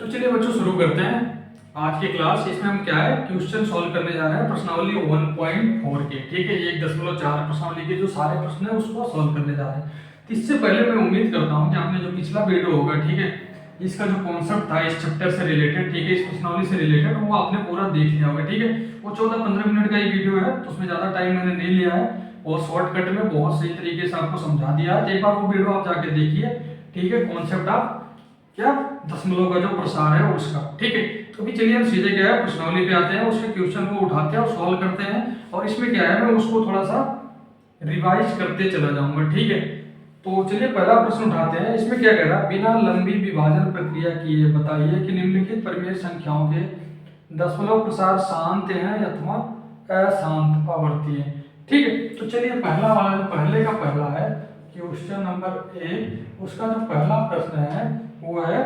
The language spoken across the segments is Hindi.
तो चलिए बच्चों शुरू करते हैं आज की क्लास। इसमें हम क्या है क्वेश्चन सॉल्व करने जा रहे हैं प्रश्नावली 1.4 के। ठीक है, 1.4 प्रश्नावली के जो सारे प्रश्न है उसको सॉल्व करने जा रहे हैं। तो इससे पहले मैं उम्मीद करता हूं कि आपने जो पिछला वीडियो होगा, ठीक है, इसका जो कॉन्सेप्ट था इस चैप्टर से रिलेटेड, ठीक है, इस प्रश्नावली से रिलेटेड, वो आपने पूरा देख लिया होगा। ठीक है, वो 14-15 मिनट का ही वीडियो है, तो उसमें ज्यादा टाइम मैंने नहीं लिया है और शॉर्टकट में बहुत सही तरीके से आपको समझा दिया है। तो एक बार वो वीडियो आप जाके देखिए। ठीक है, कॉन्सेप्ट आप क्या दशमलव का जो प्रसार है उसका। ठीक है, तो अभी चलिए हम सीधे क्या है प्रश्नावली पे आते हैं, उसके क्वेश्चन को उठाते हैं और सॉल्व करते हैं। और इसमें क्या है मैं उसको थोड़ा सा रिवाइज करते चला जाऊंगा। ठीक है, तो चलिए पहला प्रश्न उठाते हैं। इसमें क्या कह रहा है, बिना लंबी विभाजन प्रक्रिया किए बताइए कि निम्नलिखित परिमेय संख्याओं के दशमलव प्रसार शांत हैं अथवा अशांत आवर्ती है। ठीक है, तो चलिए पहला वाला जो पहले का पहला है क्वेश्चन नंबर 1, उसका जो पहला प्रश्न है वो है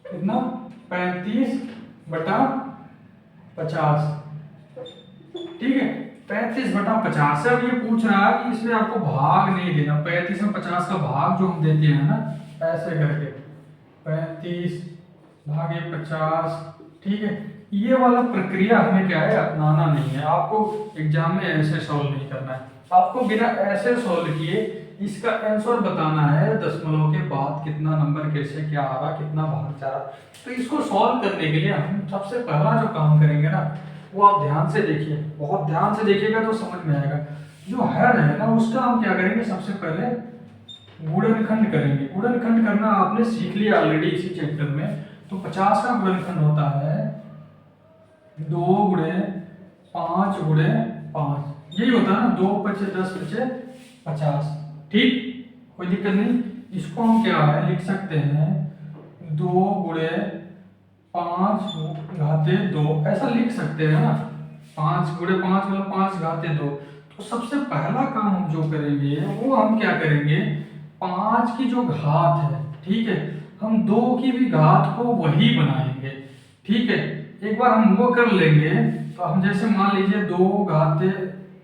कितना 35/50। ठीक है, 35/50 है। अब ये पूछ रहा है कि इसमें आपको भाग नहीं देना। 35 में 50 का भाग जो हम देते हैं ना ऐसे करके 35/50। ठीक है, ये वाला प्रक्रिया हमें क्या है अपनाना नहीं है। आपको एग्जाम में ऐसे सॉल्व नहीं करना है, आपको बिना ऐसे सॉल्व किए इसका आंसर बताना है दशमलव के बाद कितना नंबर कैसे क्या आ रहा, कितना भाग जा रहा। तो इसको सॉल्व करने के लिए हम सबसे पहला जो काम करेंगे ना वो आप ध्यान से देखिए, बहुत ध्यान से देखिएगा तो समझ में आएगा। जो हर है ना उसका हम क्या करेंगे, सबसे पहले गुणनखंड करेंगे। गुणनखंड करना आपने सीख लिया ऑलरेडी इसी चैप्टर में। तो 50 का गुणनखंड होता है 2 गुणे 5 गुणे 5, यही होता है ना, 2 5 10 5 50। ठीक, कोई दिक्कत नहीं। इसको हम क्या है लिख सकते हैं 2 गुणे 5 घाते 2, ऐसा लिख सकते हैं ना। 5 गुणे 5 मतलब 5 घाते 2। तो सबसे पहला काम हम जो करेंगे वो हम क्या करेंगे, 5 की जो घात है, ठीक है, हम 2 की भी घात को वही बनाएंगे। ठीक है, एक बार हम वो कर लेंगे तो हम जैसे मान लीजिए 2 घाते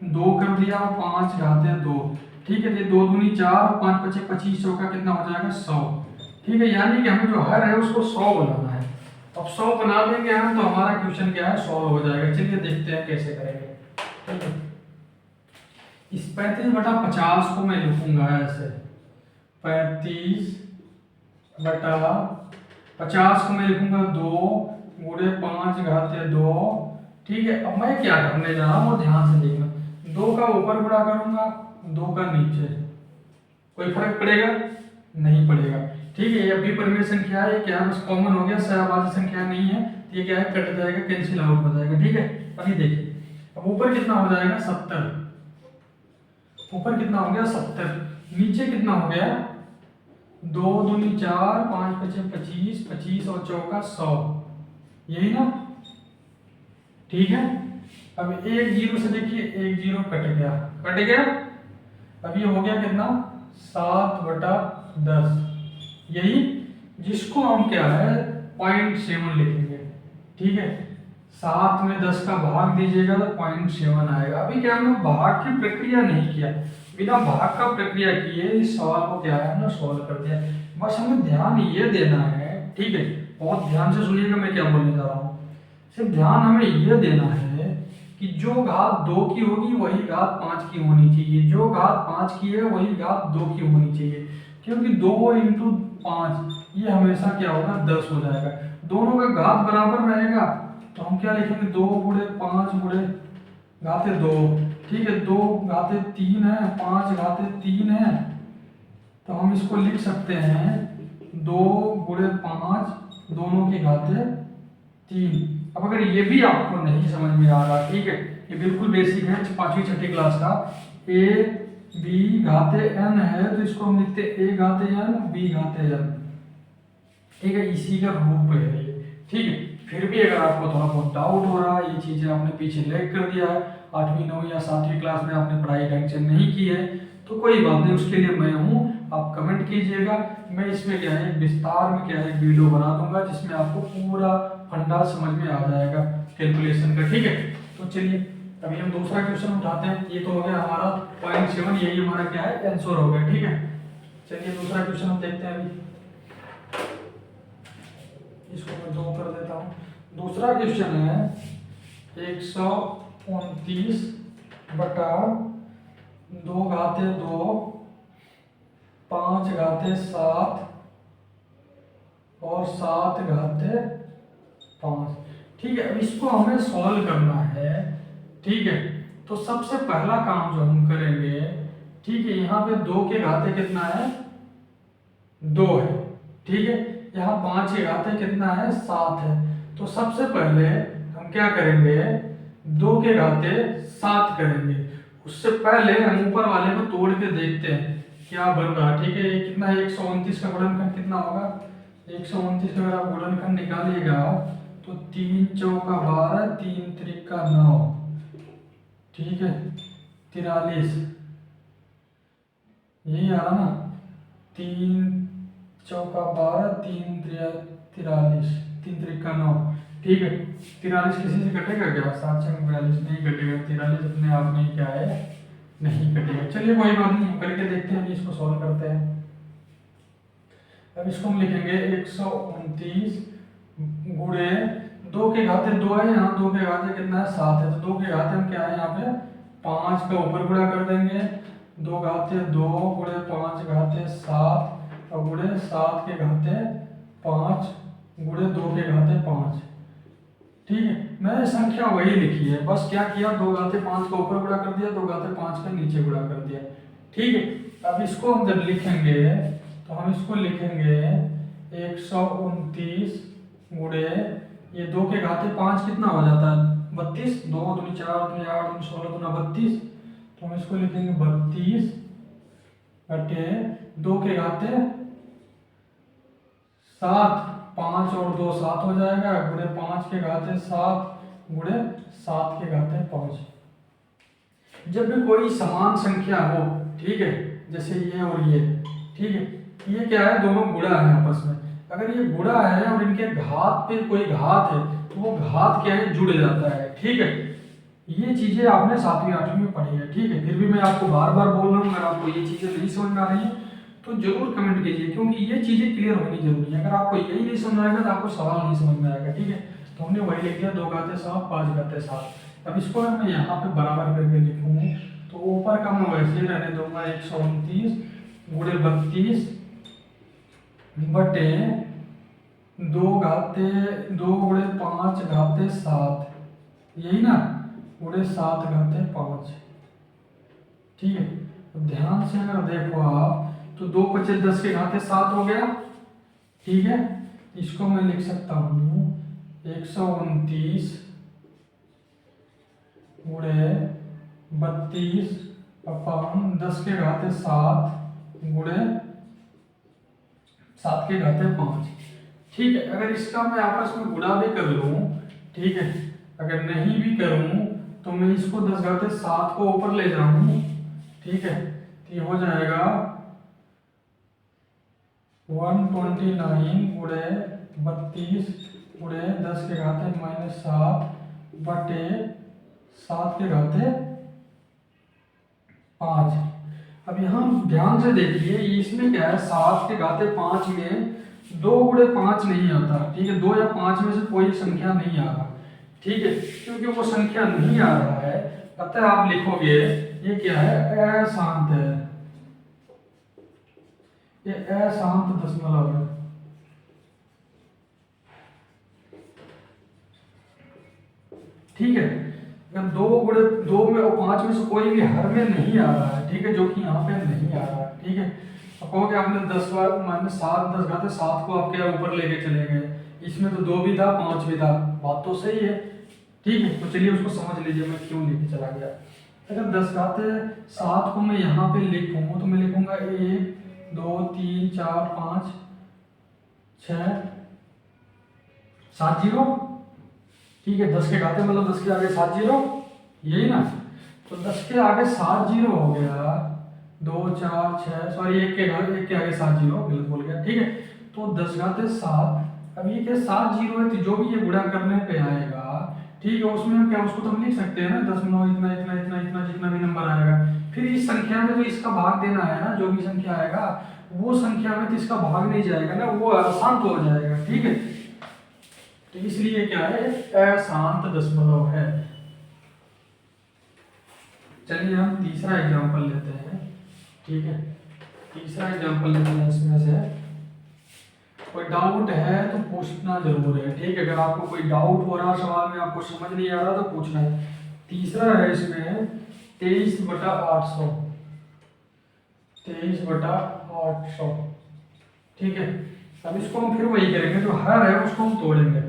2 कर दिया और 5 घाते 2। ठीक है, 2 दूनी 4, 5 पचे 25, चौका कितना हो जाएगा 100। ठीक है, यानी कि हमें जो हर है उसको 100 बनाना है। अब 100 बना देंगे हम तो हमारा क्वेश्चन क्या है सॉल्व हो जाएगा। चलिए देखते हैं कैसे करेंगे। ठीक है, इस 35/50 को मैं लिखूंगा ऐसे 35/50 को मैं लिखूंगा 2 गुणे 5 घाते 2। ठीक है, अब मैं क्या करने जा रहा हूँ ध्यान से देखना। 2 का ऊपर गुणा करूंगा, 2 का नीचे, कोई फर्क पड़ेगा नहीं पड़ेगा। ठीक है, ये अभी परिमेय संख्या है, क्या है बस कॉमन हो गया, सहभाज्य संख्या नहीं है, ये क्या है कट जाएगा, कैंसिल आउट हो जाएगा। ठीक है, अभी देखिए अब ऊपर कितना हो जाएगा 70, ऊपर कितना हो गया 70, नीचे कितना हो गया 2 दूनी 4, 5 पचे 25, 25 और चौका 100, यही ना। ठीक है, अब एक जीरो से देखिए, एक जीरो कट गया, कट गया। अब ये हो गया कितना 7/10, यही जिसको हम क्या है 0.7 लिखेंगे। ठीक है, 7 में 10 का भाग दीजिएगा तो 0.7 आएगा। अभी क्या हमने भाग की प्रक्रिया नहीं किया, बिना भाग का प्रक्रिया किए इस सवाल को क्या है हमने सॉल्व कर दिया। बस हमें ध्यान ये देना है, ठीक है, बहुत ध्यान से सुनिएगा मैं क्या बोलने जा रहा हूँ। सिर्फ ध्यान हमें ये देना है कि जो घात 2 की होगी वही घात 5 की होनी चाहिए, जो घात 5 की है वही घात 2 की होनी चाहिए, क्योंकि 2 × 5 ये हमेशा क्या होगा 10 हो जाएगा। दोनों का घात बराबर रहेगा तो हम क्या लिखेंगे 2 गुणे 5 गुणे घाते 2। ठीक है, 2 घाते 3 है, 5 घाते 3 है, तो हम इसको लिख सकते हैं 2 गुणे 5 दोनों की घाते 3। अब अगर ये भी आपको नहीं समझ में आ रहा, ठीक है, ये बिल्कुल बेसिक है 5वीं 6ठी क्लास का, a b घाते n है तो इसको हम लिखते a घाते n b घाते n। ठीक है, इसी का रूप है ये। ठीक है, फिर भी अगर आपको थोड़ा बहुत डाउट हो रहा है, ये चीजें आपने पीछे लैग कर दिया है, 8वीं 9वीं या 7वीं क्लास में आपने पढ़ाई ढंग से नहीं की है, तो कोई बात नहीं, उसके लिए मैं हूँ, आप कमेंट कीजिएगा। मैं इसमें क्या है विस्तार में क्या है वीडियो बना दूंगा जिसमें आपको पूरा फंडा समझ में आ जाएगा कैलकुलेशन का। ठीक है, तो चलिए अभी हम दूसरा क्वेश्चन उठाते हैं। ये तो हो गया हमारा 0.7, यही हमारा क्या है आंसर हो गया। ठीक है, चलिए दूसरा क्वेश्चन हम देखते हैं। अभी इसको मैं 2 कर देता हूँ। दूसरा क्वेश्चन है 129 बटा 2 घाते 2 5 घाते 7 और 7 घाते 5। ठीक है, अब इसको हमें सॉल्व करना है। ठीक है, तो सबसे पहला काम जो हम करेंगे, ठीक है, यहाँ पे 2 के घाते कितना है 2 है। ठीक है, यहाँ 5 के घाते कितना है 7 है। तो सबसे पहले हम क्या करेंगे 2 के घाते 7 करेंगे। उससे पहले हम ऊपर वाले को तोड़ के देखते हैं क्या बन रहा है। ठीक है, ये कितना 129 का गुणनखंड कितना होगा 129 का अगर आप गुणनखंड निकालिएगा तो 3 चौका 12 3 त्रिका 9। ठीक है, 43 यही आ रहा ना 3 चौका 12 3 43 3 त्रिका 9। ठीक है, 43 किसी से कटेगा क्या 7 6 42 नहीं कटेगा। 43 अपने आप में क्या है नहीं कटेगा। चलिए कोई बात नहीं, हम करके देखते हैं, अभी इसको सॉल्व करते हैं। अब इसको हम लिखेंगे 129 गुणे 2 के घाते 2 है, यहाँ 2 के घाते कितना है 7 है। तो 2 के घाते हम क्या है यहाँ पे 5 का ऊपर गुणा कर देंगे। 2 घाते 2 गुणे 5 घाते 7 और गुणे 7 के घाते 5 गुणे 2 के घाते 5। ठीक है, मैंने संख्या वही लिखी है, बस क्या किया 2 घाते 5 का ऊपर गुणा कर दिया, 2 घाते 5 का नीचे गुणा कर दिया। ठीक है, अब इसको हम जब लिखेंगे तो हम इसको लिखेंगे 129 गुणे ये 2 के घाते 5 कितना हो जाता है 32, 2 दूनी 4 दूनी 8 दूनी 16 दूना 32। तो हम इसको लिखेंगे 32 बटे 2 के घाते 7, 5 और 2 7 हो जाएगा, गुणे 5 के घाते 7 गुणे 7 के घाते 5। जब भी कोई समान संख्या हो, ठीक है, जैसे ये और ये, ठीक है, ये क्या है दोनों गुणा है आपस में। अगर ये गुणा है और इनके घात पे कोई घात है तो वो घात क्या है जुड़ जाता है। ठीक है, ये चीजें आपने 7वीं 8वीं में पढ़ी है। ठीक है, फिर भी मैं आपको बार बार बोल रहा हूँ, अगर आपको ये चीजें नहीं समझ में आ रही है तो जरूर कमेंट कीजिए, क्योंकि ये चीजें क्लियर होनी जरूरी है। अगर आपको यही नहीं समझ आएगा तो आपको सवाल नहीं समझ में आएगा। ठीक है, तो हमने वही लिख दिया 2 घाते 7 5 घाते 7। अब इसको मैं यहाँ पे बराबर करके लिखूँ तो ऊपर का मैं वैसे ही रहने दूंगा 129 गुणे 32 बटे 2 घाते 2 गुणे 5 घाते 7, यही ना, गुणे 7 घाते 5। ठीक है, तो ध्यान से अगर देखो आप तो 2 25 10 के घाते 7 हो गया। ठीक है, इसको मैं लिख सकता हूँ 129 गुणे 32 अपन 10 के घाते 7 गुणे 7 के घाते 5। ठीक है, अगर इसका मैं आपस में गुणा भी कर लूँ, ठीक है, अगर नहीं भी करूँ तो मैं इसको 10 घाते 7 को ऊपर ले जाऊँ। ठीक है, तो ये हो जाएगा 129 गुणे 32 गुणे 10 के घाते -7 बटे 7 के घाते 5। अब यहाँ ध्यान से देखिए, इसमें क्या है 7 के घाते 5 में 2 गुणे 5 नहीं आता। ठीक है, 2 या 5 में से कोई संख्या नहीं आ रहा। ठीक है, क्योंकि वो संख्या नहीं आ रहा है, अतः आप लिखोगे ये क्या है अशांत है, ये अशांत दशमलव है। ठीक है, अगर 2 गुणे 2 में और 5 में से कोई भी हर में नहीं आ रहा है, ठीक है, जो कि यहाँ पे नहीं आ रहा है। ठीक है, तो कहोगे आपने 10 बार -7 10 घाते 7 को आप क्या ऊपर लेके चले गए, इसमें तो 2 भी था 5 भी था, बात तो सही है। ठीक है, तो चलिए उसको समझ लीजिए मैं क्यों लेके चला गया। अगर 10 घाते 7 को मैं यहाँ पे लिखूँ तो मैं लिखूंगा 1 2 3 4 5 6 7 जीरो। ठीक है, 10 के घाते मतलब 10 के आगे 7 जीरो, यही ना, तो 10 के आगे 7 जीरो हो गया, 2 4 6 सॉरी 1 के आगे 7 जीरो, गलत बोल गया। ठीक है, तो 10 घाते 7, अब ये क्या 7 जीरो है तो जो भी ये गुणा करने पे आएगा, ठीक है, उसमें हम क्या उसको तो हम लिख सकते हैं ना 10 इतना इतना इतना इतना जितना भी नंबर आएगा, फिर इस संख्या में तो इसका भाग देना है ना, जो भी संख्या आएगा वो संख्या में तो इसका भाग नहीं जाएगा ना, वो अशांत हो जाएगा। ठीक है, तो इसलिए क्या है, अशांत दशमलव है। चलिए हम तीसरा एग्जांपल लेते हैं। ठीक है, तीसरा एग्जांपल लेते हैं। इसमें से कोई डाउट है तो पूछना जरूर है। ठीक है, अगर आपको कोई डाउट हो रहा सवाल में, आपको समझ नहीं आ रहा तो पूछना है। तीसरा है इसमें 23/800, 23/800। ठीक है, अब इसको हम फिर वही करेंगे, जो हर है उसको हम तोड़ेंगे।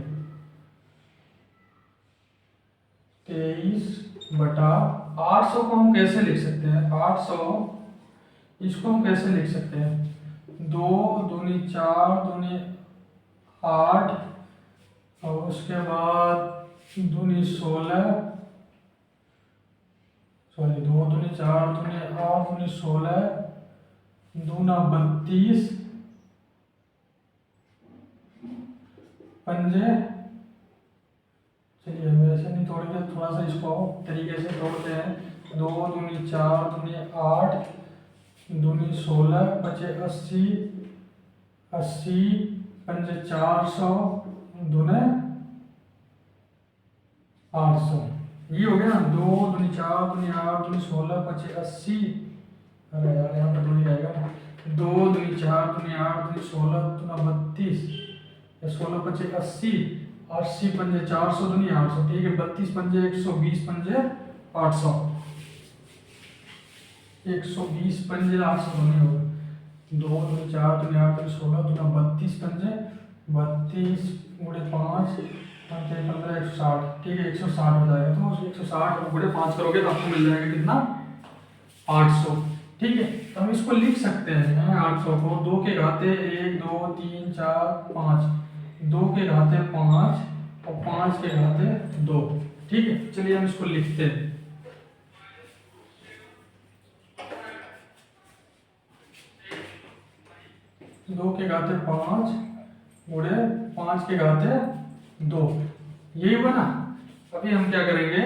23/800 को हम कैसे लिख सकते हैं? 800 इसको हम कैसे लिख सकते हैं? 2 दूनी 4 दूनी 8 और उसके बाद दूनी 16, सॉरी 2 दूनी 4 दूनी 8 दूनी 16 दूना 32 पंजे। चलिए हम ऐसे नहीं तोड़ेंगे, थोड़ा सा इसको तरीके से तोड़ते हैं। 2 दूनी 4 दूनी 8 दूनी 16 पचे 80, 80 पंजे 400 दूने 800। ये हो गया ना। 2 दूनी 4 दूनी 8 दूनी 16 पचे 80। अरे यार यहाँ पे दूनी रहेगा ना। 2 दूनी 4 दूनी 8 दूनी 16 दूना 32, 16 पचे 80, 80 पंजे 400 दूनी 800। ठीक है, 32 पंजे 120 पंजे 800, 120 पंजे 800 दूनी होगा। 2 दूनी 4 दूनी 8 दूनी 16 दूना 32 पंजे 32 गुणे 5 पंजे 15 160। ठीक है, 160 हो जाएगा। तो 160 गुणे 5 करोगे तो आपको मिल जाएगा कितना? 800। ठीक है, तो हम इसको लिख सकते हैं 800 को 2 के घाते 1 2 3 4 5, 2 के घाते 5 और 5 के घाते 2। ठीक है, चलिए हम इसको लिखते हैं। दो के घाते 5 गुणे 5 के घाते 2, यही हुआ ना। अभी हम क्या करेंगे?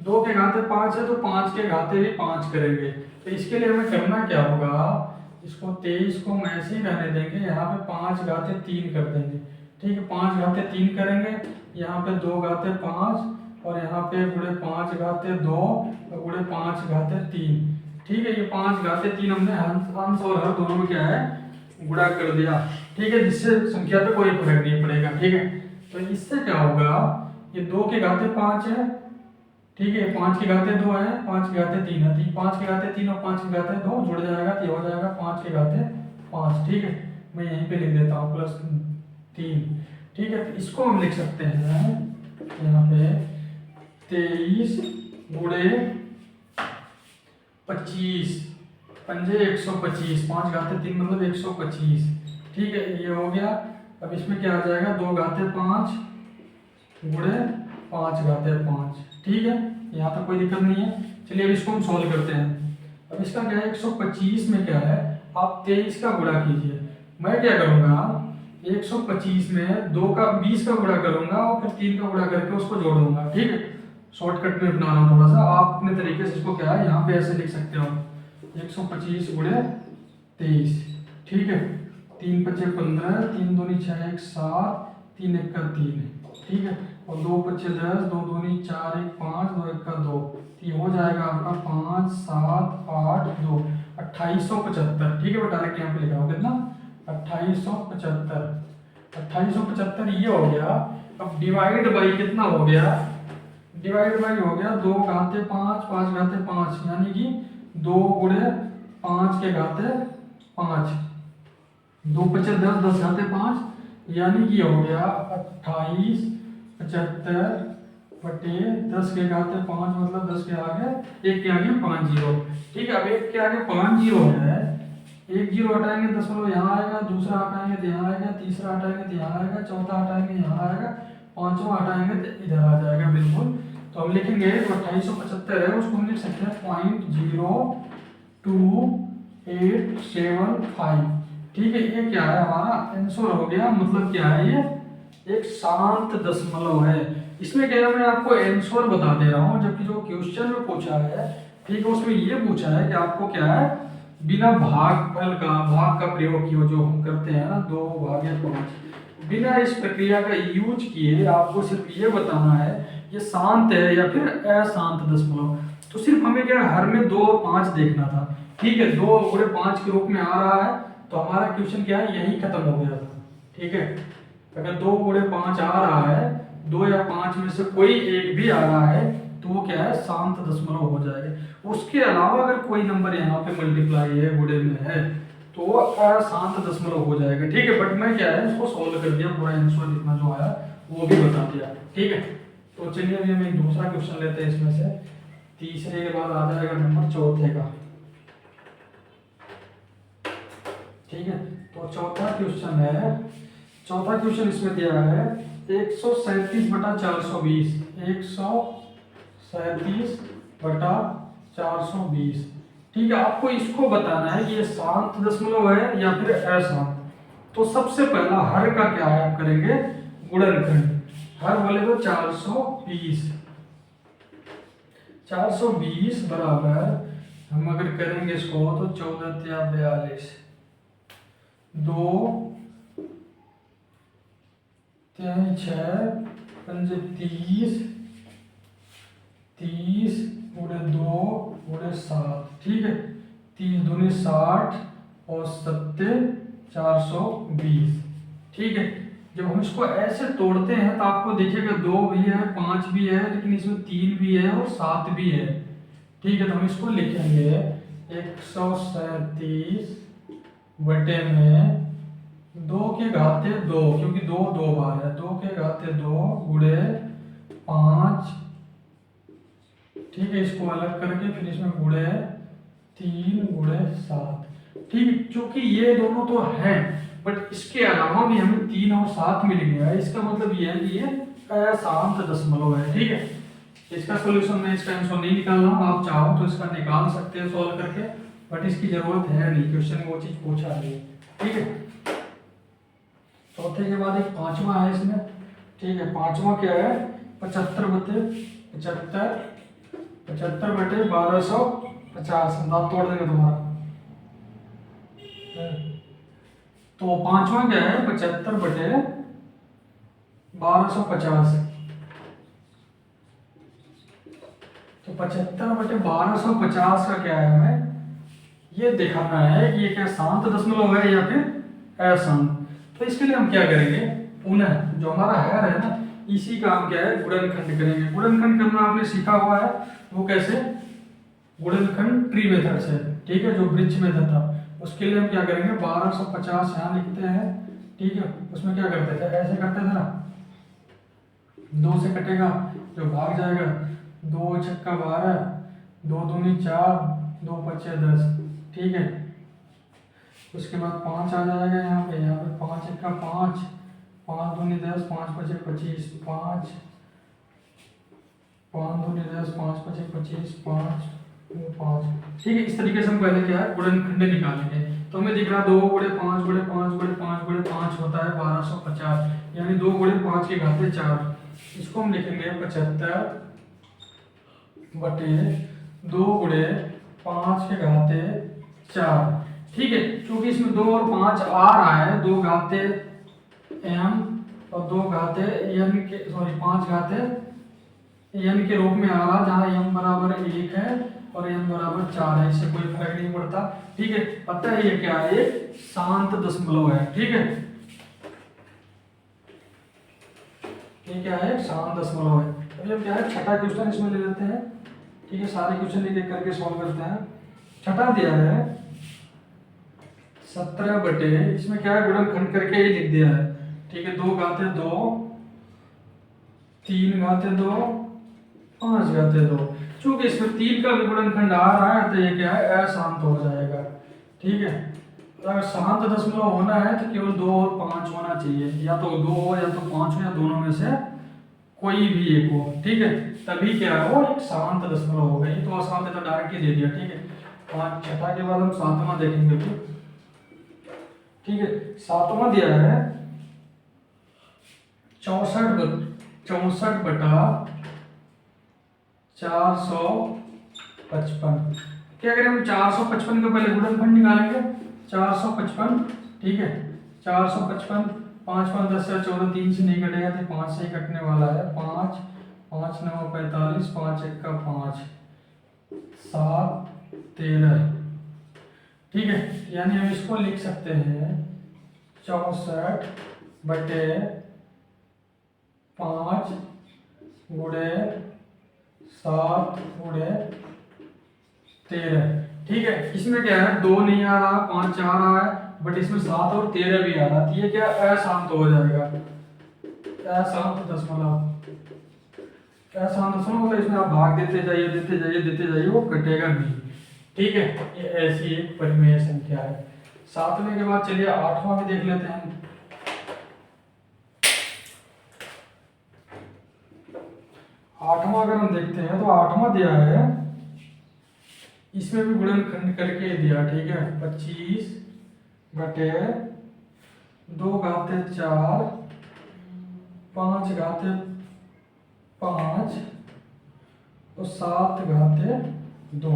2 के घाते 5 है तो 5 के घाते भी 5 करेंगे। तो इसके लिए हमें करना क्या होगा? इसको 23 को हम ऐसे ही रहने देंगे, यहाँ पे 5 घाते 3 कर देंगे। ठीक है, 5 घाते 3 करेंगे, यहाँ पे 2 घाते 5 और यहाँ पे गुणे 5 घाते 2 और गुणे 5 घाते 3। ठीक है, ये 5 घाते 3 हमने अंश और हर दोनों में क्या है? गुणा कर दिया। ठीक है, जिससे संख्या पे कोई फर्क नहीं पड़ेगा। ठीक है, तो इससे क्या होगा? ये 2 के घाते 5 है। ठीक है, 5 के घाते 2 है, 5 के घाते 3 है। 5 के घाते 3 और 5 के घाते 2 जुड़ जाएगा तो ये हो जाएगा 5 के घाते 5। ठीक है, मैं यहीं पे लिख देता हूँ +3। ठीक है, तो इसको हम लिख सकते हैं यहाँ पे 23 गुणे 25 पंजे 125, 5 घाते 3 मतलब 125। ठीक है, ये हो गया। अब इसमें क्या आ जाएगा? 2 घाते 5 गुणे 5 घाते 5। ठीक है, यहाँ तक कोई दिक्कत नहीं है। चलिए अब इसको हम सॉल्व करते हैं। अब इसका क्या है? 125 में क्या है? आप 23 का गुणा कीजिए। मैं क्या करूँगा? 125 में 2 का 20 का गुणा करूँगा और फिर 3 का गुणा करके उसको जोड़ दूंगा। ठीक है, शॉर्टकट में अपना रहा हूँ थोड़ा सा। आप अपने तरीके से इसको क्या है यहाँ पे ऐसे लिख सकते हो 125 गुणे 23। ठीक है, 3 पचे 15, 3 दूनी 6 1 7, 3 1 का 3। ठीक है, और 2 पचे 10, 2 दूनी 4 1 5, 2 1 का 2। ये हो जाएगा आपका 5 7 8 2 2875। ठीक है, बता रहे यहाँ पे लिखा हो कितना? 2875। 2875 ये हो गया। अब डिवाइड बाई कितना हो गया? डिवाइड बाई हो गया 2 घाते 5, 5 घाते 5, यानी कि 2 गुणे 5 के घाते 5, 2 पचे 10, 10 घाते 5, यानी कि हो गया 2875 बटे 10 के घाते 5 मतलब 10 के आगे 1 के आगे 5 जीरो। ठीक है, अब 1 के आगे 5 जीरो है, 1 जीरो हटाएंगे 10 मतलब यहाँ आएगा, दूसरा हटाएंगे तो यहाँ आएगा, तीसरा हटाएंगे तो यहाँ आएगा, चौथा हटाएंगे यहाँ आएगा, पांचवा हटाएंगे तो इधर आ जाएगा। बिल्कुल, तो हम लिखेंगे जो 2875 है उसको हम लिख सकते हैं 0.2875। ठीक है, ये क्या है? हमारा आंसर हो गया। मतलब क्या है? ये एक शांत दशमलव है। इसमें क्या है, मैं आपको आंसर बता दे रहा हूँ, जबकि जो क्वेश्चन में पूछा है, ठीक है, उसमें ये पूछा है कि आपको क्या है, बिना भाग का प्रयोग किया जो हम करते हैं ना 2/5। बिना इस प्रक्रिया का यूज किए आपको सिर्फ ये बताना है ये शांत है या फिर अशांत दशमलव। तो सिर्फ हमें क्या है, हर में 2 और 5 देखना था। ठीक है, 2 गुणे 5 के रूप में आ रहा है तो हमारा क्वेश्चन क्या है, यही खत्म हो गया था। ठीक है, अगर 2 गुणे 5 आ रहा है, 2 या 5 में से कोई एक भी आ रहा है तो वो क्या है, शांत दशमलव हो जाएगा। उसके अलावा अगर कोई नंबर यहाँ पे मल्टीप्लाई है, गुणे में है, तो वो अशांत दशमलव हो जाएगा। ठीक है, बट मैं क्या है उसको सोल्व कर दिया, पूरा आंसर जितना जो आया वो भी बता दिया। ठीक है, तो चलिए अभी हम एक दूसरा क्वेश्चन लेते हैं इसमें से। तीसरे के बाद आ जाएगा नंबर चौथे का। ठीक है, तो चौथा क्वेश्चन है, चौथा क्वेश्चन इसमें दिया है 137/420, 137/420। ठीक है, आपको इसको बताना है कि ये शांत दशमलव है या फिर अशांत। तो सबसे पहला हर का क्या है, आप करेंगे गुणनखंड। हर बोले तो 420, 420 बराबर, हम अगर करेंगे इसको तो 14 या 42, 2 3 6 5 30, 30 गुणे 2 गुणे 7। ठीक है, 30 दूनी 60 और 7 420। ठीक है, जब हम इसको ऐसे तोड़ते हैं तो आपको देखिएगा 2 भी है, 5 भी है, लेकिन इसमें 3 भी है और 7 भी है। ठीक है, तो हम इसको लिखेंगे 137 बटे में 2 के घाते 2, क्योंकि 2 2 बार है, 2 के घाते 2 गुणे 5। ठीक है, इसको अलग करके फिर इसमें गुणे 3 गुणे 7। ठीक है, क्योंकि ये दोनों तो हैं, बट इसके अलावा भी हमें 3 और 7 मिल गया है, इसका मतलब ये है कि ये अशांत दशमलव है। ठीक है, इसका सॉल्यूशन मैं इसका आंसर नहीं निकाल रहा हूँ, आप चाहो तो इसका निकाल सकते हैं सॉल्व करके, बट इसकी जरूरत है नहीं, क्वेश्चन में वो चीज पूछा नहीं। ठीक है, चौथे के बाद एक पांचवा है इसमें। ठीक है, पांचवा क्या है, 75 बटे 1250। हम दांत तोड़ देंगे तुम्हारा। तो पांचवा क्या है, 75 बटे 1250। तो 75 बटे 1250 का क्या है, हमें ये दिखाना है कि ये क्या शांत दशमलव है या फिर अशांत। तो इसके लिए हम क्या करेंगे, पुनः जो हमारा हर है ना, इसी का हम क्या है, गुणनखंड करेंगे। गुणनखंड करना आपने सीखा हुआ है, वो कैसे, गुणनखंड ट्री मेथड से। ठीक है, जो ब्रिज मेथड था, उसके लिए हम क्या करेंगे, 1250 यहाँ लिखते हैं। ठीक है, उसमें क्या करते थे, ऐसे करते थे ना, 2 से कटेगा जो भाग जाएगा, 2 छक्का 12, 2 दूनी 4, 2 पचे 10। ठीक है, उसके बाद 5 आ जाएगा यहाँ पे 5 एक का 5, 5 दूनी 10, 5 पचे 25, 5 दूनी 10, 5 पचे 25, 5 5। ठीक है, इस तरीके से हम पहले क्या है, गुणनखंड निकालेंगे। तो हमें दिख रहा 2 गुणे 5 गुणे 5 गुणे 5 गुणे 5 होता है 1250, यानी 2 गुणे 5 के घाते 4। इसको हम लिखेंगे 75 बटे 2 गुणे 5 के घाते 4। ठीक है, क्योंकि इसमें 2 और 5 आ रहा है, 2 घाते m और 2 घाते n के, सॉरी 5 घाते n के रूप में आ रहा, जहाँ m बराबर 1 है और n बराबर 4 है, इससे कोई फर्क नहीं पड़ता। ठीक है, पता है ये क्या है, शांत दशमलव है। ठीक है, ये क्या है, शांत दशमलव है। अभी हम क्या है, छठा क्वेश्चन इसमें ले लेते हैं। ठीक है, सारे क्वेश्चन एक एक करके सॉल्व करते हैं। छठा दिया है 17 बटे, इसमें क्या है, गुणनखंड करके ही लिख दिया है। ठीक है, 2 घाते 2, 3 घाते 2, 5 घाते 2। चूंकि इसमें 3 का भी गुणनखंड आ रहा है तो ये क्या है, अशांत हो जाएगा। ठीक है, अगर शांत दशमलव होना है तो केवल 2 और 5 होना चाहिए, या तो 2 हो या तो 5 हो, या दोनों में से कोई भी एक हो। ठीक है, तभी क्या है, वो एक शांत दशमलव होगा। ये तो अशांत है तो डायरेक्ट ही दे दिया। ठीक है, 5 छठा के बाद हम सातवां देखेंगे भी। ठीक है, सातवां दिया है 64 बटा 455। क्या करें हम, 455 का पहले गुणनखंड निकालेंगे, 455। ठीक है, 455 5 5 10 4 14, 3 से नहीं कटेगा तो 5 से ही कटने वाला है। 5 5 9 45, 5 1 का 5, 7 13। ठीक है, यानी हम इसको लिख सकते हैं 64 बटे 5 गुणे 7 गुणे 13। ठीक है, इसमें क्या है, 2 नहीं आ रहा, 5 आ रहा है, बट इसमें 7 और 13 भी आ रहा है। तो ये क्या अशांत हो जाएगा, अशांत दशमलव। अशांत दशमलव मतलब इसमें आप भाग देते जाइए देते जाइए देते जाइए, वो कटेगा नहीं। ठीक है, ये ऐसी एक परिमेय संख्या है। 7वें के बाद चलिए 8वां भी देख लेते हैं। 8वां अगर हम देखते हैं तो 8वां दिया है, इसमें भी गुणनखंड करके दिया। ठीक है, 25 बटे 2 घाते 4, 5 घाते 5 और 7 घाते 2।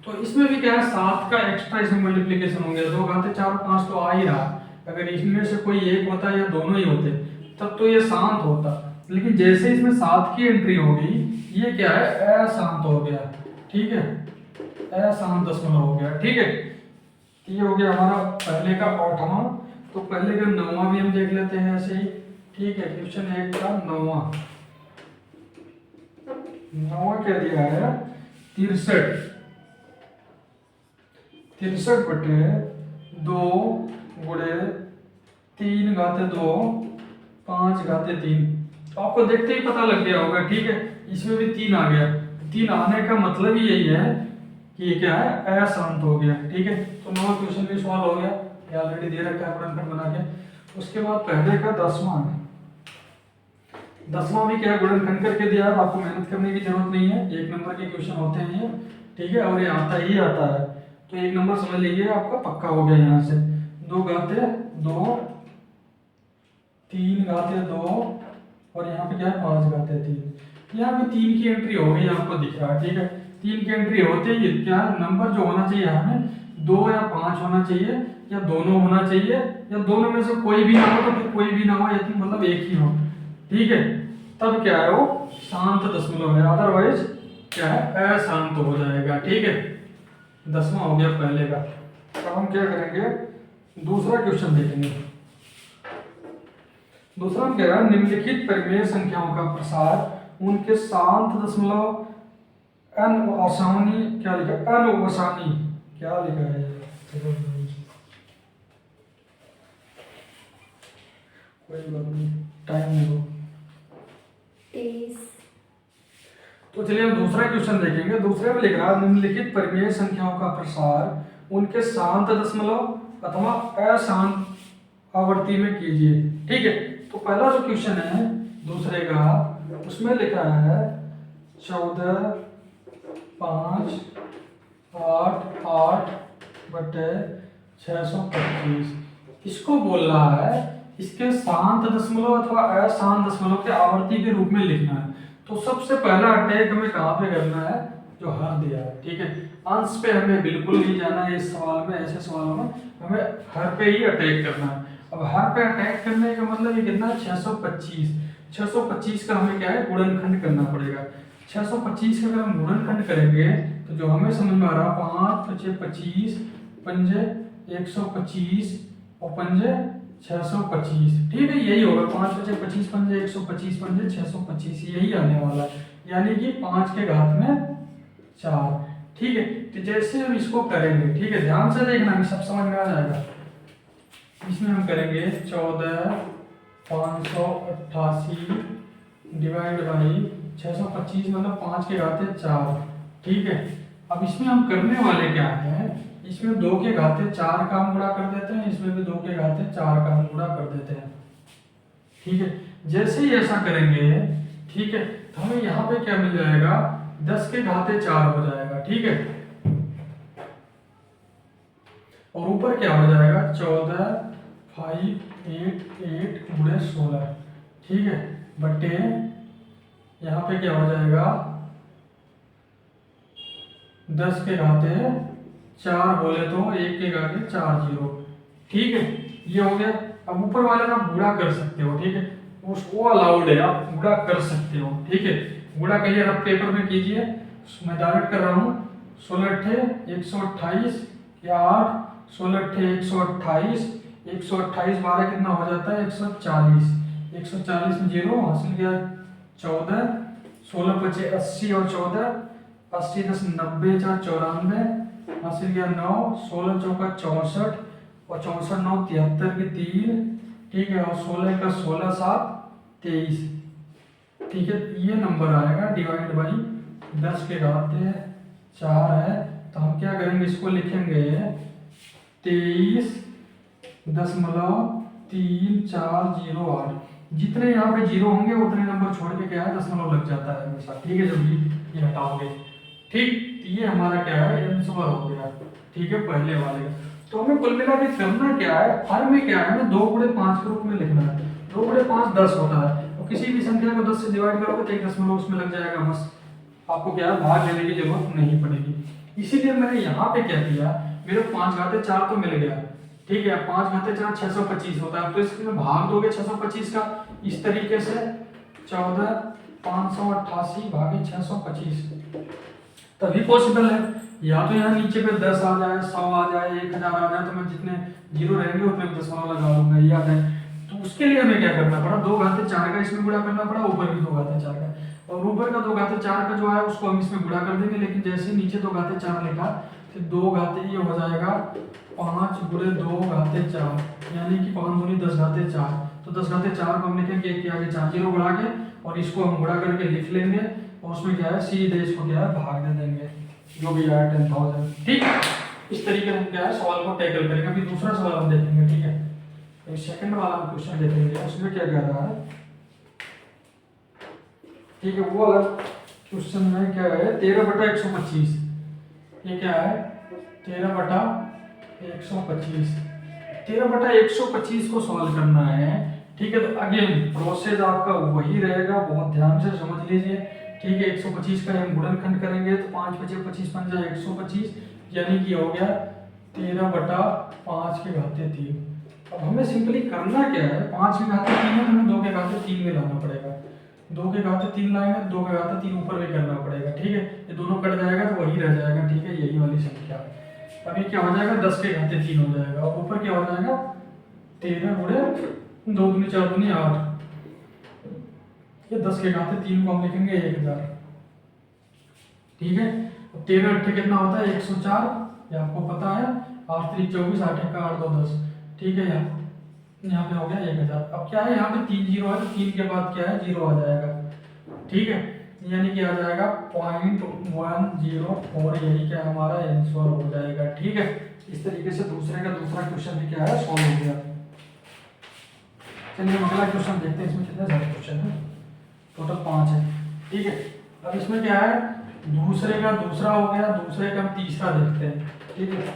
तो इसमें भी क्या है, 7 का एक्स्ट्रा इसमें मल्टीप्लिकेशन हो गया। 2 घाते 4 5 तो आ ही रहा। अगर इसमें से कोई एक होता या दोनों ही होते तब तो ये शांत होता, लेकिन जैसे इसमें 7 की एंट्री हो गई, ये क्या है, अशांत हो गया। ठीक है, अशांत दशमलव हो गया। ठीक है, ये हो गया हमारा पहले का 8वां। तो पहले का 9वां भी हम देख लेते हैं ऐसे ही। ठीक है, क्वेश्चन 1 का 9वां। 9वां क्या दिया है, 63 बटे 2 गुणे 3 घाते 2, 5 घाते 3। तो आपको देखते ही पता लग गया होगा। ठीक है, इसमें भी 3 आ गया। 3 आने का मतलब ही यही है कि ये क्या है, अशांत हो गया। ठीक है, तो 9वां क्वेश्चन भी सॉल्व हो गया, ये ऑलरेडी दे रखा है गुणनखंड बना के। उसके बाद पहले का 10वां है। 10वां भी क्या है, गुणनखंड करके दिया है। आपको मेहनत करने की जरूरत नहीं है, 1 नंबर के क्वेश्चन होते हैं ये। ठीक है, और ये आता ही आता है, तो 1 नंबर समझ लीजिए आपका पक्का हो गया। यहाँ से 2 घाते 2, 3 घाते 2 और यहाँ पे क्या है, 5 घाते 3। यहाँ पे 3 की एंट्री हो गई, आपको दिख रहा है। ठीक है, 3 की एंट्री होते ही क्या नंबर जो होना चाहिए हमें, 2 या 5 होना चाहिए, या दोनों होना चाहिए, या दोनों में से कोई भी ना हो तो फिर कोई भी ना हो, या फिर मतलब एक ही हो। ठीक है, तब क्या है, वो शांत दशमलव है, अदरवाइज क्या है, अशांत हो जाएगा। ठीक है, 10वां हो गया पहले का। अब हम क्या करेंगे, दूसरा क्वेश्चन देखेंगे। दूसरा हम कह रहा है, निम्नलिखित परिमेय संख्याओं का प्रसार उनके शांत दशमलव अनवसानी, क्या लिखा, अनवसानी क्या लिखा है, कोई बात नहीं, टाइम नहीं हो। तो चलिए हम दूसरा क्वेश्चन देखेंगे। दूसरे में लिख रहा है, निम्नलिखित परिमेय संख्याओं का प्रसार उनके शांत दशमलव अथवा अशांत आवर्ती में कीजिए। ठीक है, तो पहला जो क्वेश्चन है दूसरे का, उसमें लिखा है 14 5 8 8 बटे 625। इसको बोल रहा है इसके शांत दशमलव अथवा अशांत दशमलव के आवर्ती के रूप में लिखना है। तो सबसे पहला अटैक हमें कहाँ पे करना है, जो हर दिया है। ठीक है, अंश पे हमें बिल्कुल नहीं जाना है इस सवाल में, ऐसे सवालों में हमें हर पे ही अटैक करना है। अब हर पे अटैक करने का मतलब ये कितना है, 625। 625 का हमें क्या है, गुणनखंड करना पड़ेगा। 625 का अगर हम गुणनखंड करेंगे तो जो हमें समझ में आ रहा, 5 5 25 पंजे 125 और पंजे 625। ठीक है, यही होगा, 5 5 25 पंजे 125 पंजे 625, यही आने वाला है, यानी कि 5 के घात में 4। ठीक है, तो जैसे हम इसको करेंगे, ठीक है, ध्यान से देखना, सब समझ में आ जाएगा। इसमें हम करेंगे 14 588 डिवाइड बाई 625, मतलब 5 के घाते 4। ठीक है, अब इसमें हम करने वाले क्या है, इसमें 2 के घाते 4 का हम गुणा कर देते हैं, इसमें भी 2 के घाते 4 का हम गुणा कर देते हैं। ठीक है, जैसे ही ऐसा करेंगे, ठीक है, तो हमें यहाँ पे क्या मिल जाएगा, 10 के घाते 4 हो जाएगा। ठीक है, और ऊपर क्या हो जाएगा, 14 5 8 8 गुणे 16। ठीक है, बटे यहाँ पे क्या हो जाएगा, 10 के घाते 4 बोले तो 1 के घाते 4 0। ठीक है, ये हो गया। अब ऊपर वाले का गुणा कर सकते हो, ठीक है, उसको अलाउड है, आप गुणा कर सकते हो, ठीक है। गुणा करिए, आप पेपर में कीजिए, मैं डायरेक्ट कर रहा हूँ। 16 अट्ठे 128 या 8, 16 अट्ठे 128, 128 12 कितना हो जाता है 140, 140 में जीरो हासिल किया 14, 16 पचे 80 और 14, 80 10 90 4 94 हासिल किया 9, 16 चौका 64 और 64 9 73 के 3, ठीक है, और 16 का 16 7 23, ठीक है। ये नंबर आएगा डिवाइड बाई 10 के घाते 4 है, तो हम क्या करेंगे, इसको लिखेंगे 23.340। जितने यहाँ पे जीरो होंगे उतने नंबर छोड़ के क्या है दशमलव लग जाता है हमेशा, ठीक है, जब ये हटाओगे, ठीक। तो ये हमारा क्या है आंसर हो गया, ठीक है, पहले वाले का। तो हमें कुल मिला के करना क्या है, हर में क्या है हमें 2 गुणे 5 के रूप में लिखना है। 2 गुणे 5 10 होता है, और किसी भी संख्या को 10 से डिवाइड करोगे तो एक दशमलव उसमें लग जाएगा, बस आपको क्या है भाग लेने की जरूरत नहीं पड़ेगी। इसीलिए मैंने यहाँ पे क्या किया, मेरे 5 घाते 4 तो मिल गया, ठीक है, 5 घाते 4 625 होता है, तो इसमें भाग दोगे 625 का इस तरीके से 14 588 भागे 625, तभी पॉसिबल है। या तो यहाँ नीचे पे 10 आ जाए, 100 आ जाए, 1000 आ जाए, तो मैं जितने जीरो रहेंगे उतने दशमलव लगा लूंगा, ये आ जाए। तो उसके लिए हमें क्या करना पड़ा, 2 घाते 4 का इसमें गुणा करना पड़ा, ऊपर भी 2 घाते 4 का, और ऊपर का 2 घाते 4 का जो है उसको हम इसमें गुणा कर देंगे, लेकिन जैसे ही नीचे 2 घाते 4 लिखा तो 2 घाते ये हो जाएगा 5 गुणे 2 घाते 4, यानी कि 5 दूनी 10 घाते 4, तो 10 घाते 4 को हम लिखेंगे 1 के आगे 4 जीरो बढ़ा के, और इसको हम गुणा करके लिख लेंगे, और उसमें क्या है सीधे इसको क्या है भाग दे देंगे, जो भी आया 10,000, ठीक। इस तरीके से हम क्या है सवाल को टैकल करेंगे। अभी दूसरा सवाल हम देखेंगे, ठीक है, तो सेकंड वाला हम क्वेश्चन देखेंगे, उसमें क्या कह रहा है, ठीक है, वो वाला क्वेश्चन में क्या है 13/125, ये क्या है 13/125, 13/125 को सॉल्व करना है, ठीक है। तो अगेन प्रोसेस आपका वही रहेगा, बहुत ध्यान से समझ लीजिए, ठीक है। 125 का हम गुणनखंड करेंगे तो 5 5 25 5 जाए 125, यानी कि हो गया 13/5 के घाते 3। अब हमें सिंपली करना क्या है, 5 के घाते 3 है तो हमें 2 के घाते 3 में लाना पड़ेगा, 2 के घाते 3 लाएंगे, 2 के घाते 3 ऊपर भी करना पड़ेगा, ठीक है। ये दोनों कट जाएगा तो वही रह जाएगा, ठीक है, यही वाली संख्या। अब ये क्या हो जाएगा 10 के घाते 3 हो जाएगा, और ऊपर क्या हो जाएगा 13 गुणे 2 दूनी 4 दूनी 8, ये 10 के घाते 3 को हम लिखेंगे 1000, ठीक है। 13 अट्ठे कितना होता है 104, ये आपको पता है, 8 3 24 8 1 8 2 10, ठीक है। यहाँ पे हो गया 1000। अब क्या है यहाँ पे 3 जीरो है, तो 3 के बाद क्या है जीरो आ जाएगा, ठीक है, यानी कि आ जाएगा 0.104, यही क्या हमारा आंसर हो जाएगा, ठीक है। इस तरीके से दूसरे का दूसरा क्वेश्चन भी क्या है सॉल्व हो गया। चलिए हम अगला क्वेश्चन देखते हैं, इसमें कितने सारे क्वेश्चन है, टोटल 5 है, ठीक है। अब इसमें क्या है दूसरे का दूसरा हो गया, दूसरे का हम तीसरा देखते हैं, ठीक है।